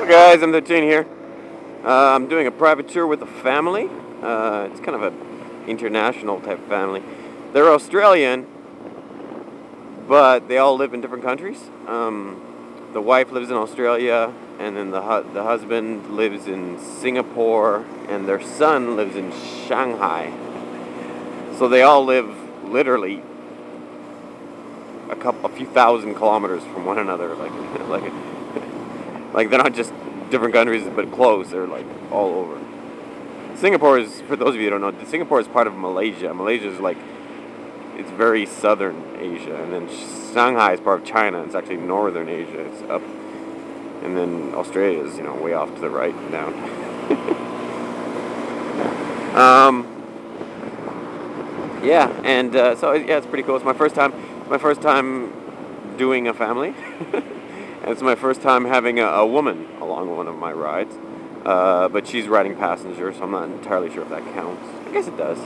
Guys, M13 here. I'm doing a private tour with a family. It's kind of an international type family. They're Australian, but they all live in different countries. The wife lives in Australia, and then the husband lives in Singapore, and their son lives in Shanghai. So they all live literally a few thousand kilometers from one another. Like they're not just different countries, but close. They're like all over. Singapore is, for those of you who don't know, Singapore is part of Malaysia. Malaysia is like, it's very southern Asia, and then Shanghai is part of China. It's actually northern Asia. It's up, and then Australia is, way off to the right and down. Yeah, and so yeah, it's pretty cool. It's my first time. It's my first time doing a family. And it's my first time having a woman along one of my rides. But she's riding passenger, so I'm not entirely sure if that counts. I guess it does.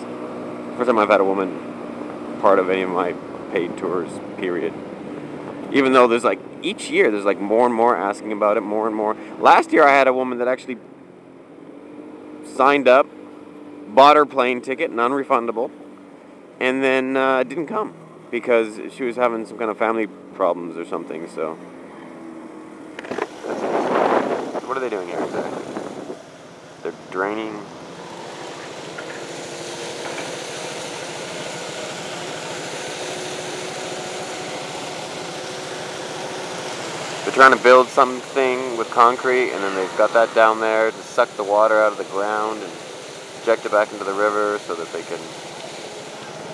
First time I've had a woman part of any of my paid tours, period. Even though there's each year there's more and more asking about it, more and more. Last year I had a woman that actually signed up, bought her plane ticket, non-refundable, and then didn't come because she was having some kind of family problems or something, so. What are they doing here today? They're draining. They're trying to build something with concrete, and then they've got that down there to suck the water out of the ground and inject it back into the river so that they can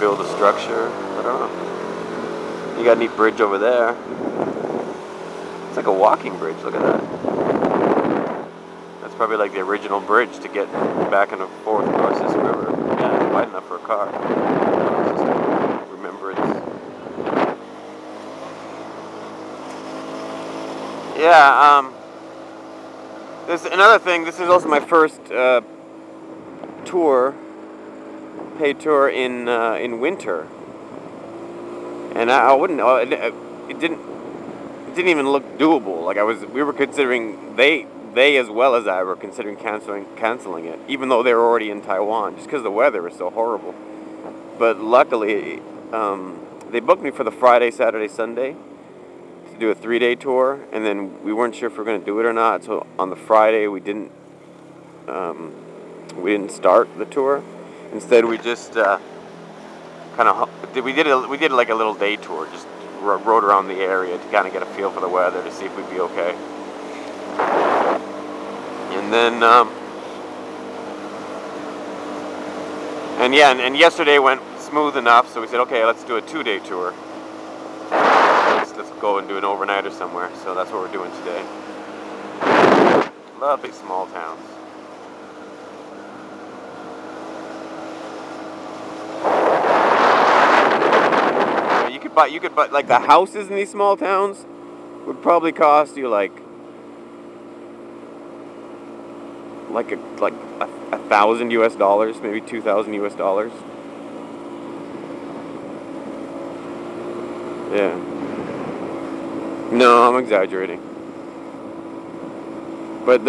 build a structure. I don't know. You got a neat bridge over there. It's like a walking bridge. Look at that. That's probably like the original bridge to get back and forth across this river. Yeah, it's wide enough for a car. Just remembrance. Yeah, there's another thing. This is also my first tour, paid tour in winter. And I wouldn't. It didn't even look doable. We were considering, they as well as I were considering canceling it, even though they were already in Taiwan, just because the weather was so horrible. But luckily, they booked me for the Friday, Saturday, Sunday to do a 3-day tour, and then we weren't sure if we were going to do it or not. So on the Friday, we didn't start the tour. Instead, we just we did like a little day tour, just rode around the area to kind of get a feel for the weather to see if we'd be okay. And then, and yesterday went smooth enough, so we said, okay, let's do a 2-day tour. Let's go and do an overnighter somewhere. So that's what we're doing today. Lovely small towns. You could buy like the houses in these small towns would probably cost you like $1,000 US, maybe $2,000 US. Yeah. No, I'm exaggerating. But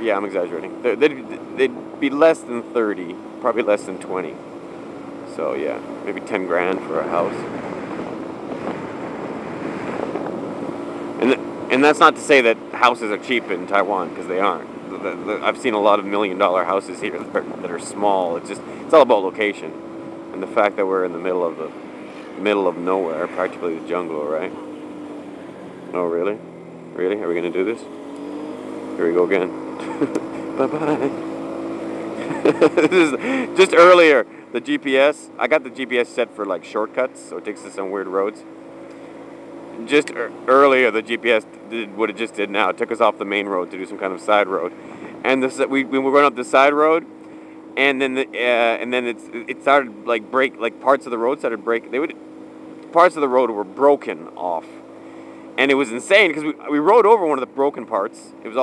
yeah, I'm exaggerating. They'd be less than 30, probably less than 20. So yeah, maybe 10 grand for a house. And that's not to say that houses are cheap in Taiwan, because they aren't. I've seen a lot of $1 million houses here that are small. It's all about location, and the fact that we're in the middle of nowhere, practically the jungle, right? Oh really? Really? Are we gonna do this? Here we go again. Bye bye. This is just earlier. The GPS, I got the GPS set for shortcuts, so it takes us on weird roads. Just earlier, the GPS did what it just did now. It took us off the main road to do some kind of side road, and we went up the side road, and then it started parts of the road started breaking. Parts of the road were broken off, and it was insane because we rode over one of the broken parts. It was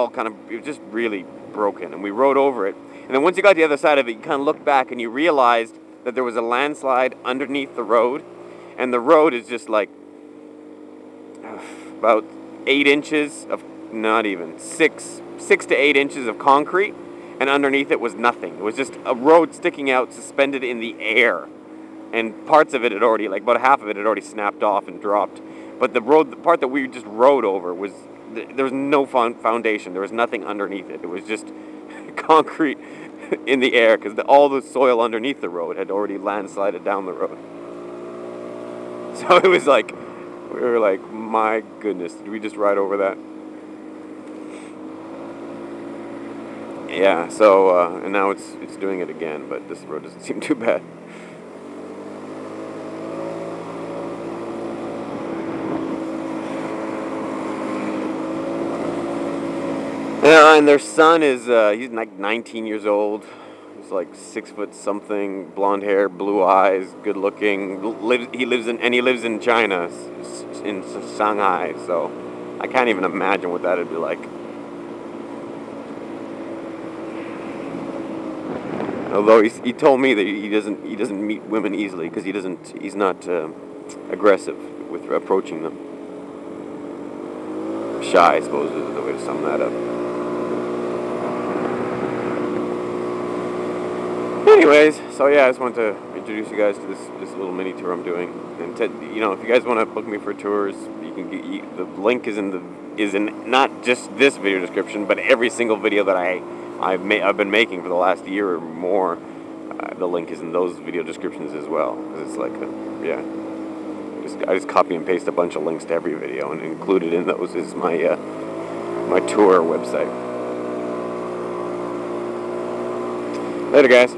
just really broken, and we rode over it. And then once you got to the other side of it, you kind of looked back and you realized that there was a landslide underneath the road, and the road is just about 8 inches of not even 6 to 8 inches of concrete, and underneath it was nothing. It was just a road sticking out, suspended in the air, and parts of it had already, like about half of it had already snapped off and dropped. But the part that we just rode over was, there was no foundation. There was nothing underneath it. It was just concrete in the air, because all the soil underneath the road had already landslided down the road. So it was like, we were like, my goodness, did we just ride over that? Yeah, so, and now it's doing it again, but this road doesn't seem too bad. Yeah, and their son is, he's like 19 years old. He's like 6 foot something, blonde hair, blue eyes, good looking. He lives in China, in Shanghai. So I can't even imagine what that'd be like. Although he told me that he doesn't meet women easily because he's not aggressive with approaching them. Shy, I suppose, is the way to sum that up. Anyways, so yeah, I just wanted to introduce you guys to this little mini tour I'm doing, and if you guys want to book me for tours, you can get the link is in not just this video description, but every single video that I've been making for the last year or more. The link is in those video descriptions as well, because it's like I just copy and paste a bunch of links to every video, and included in those is my my tour website. Later, guys.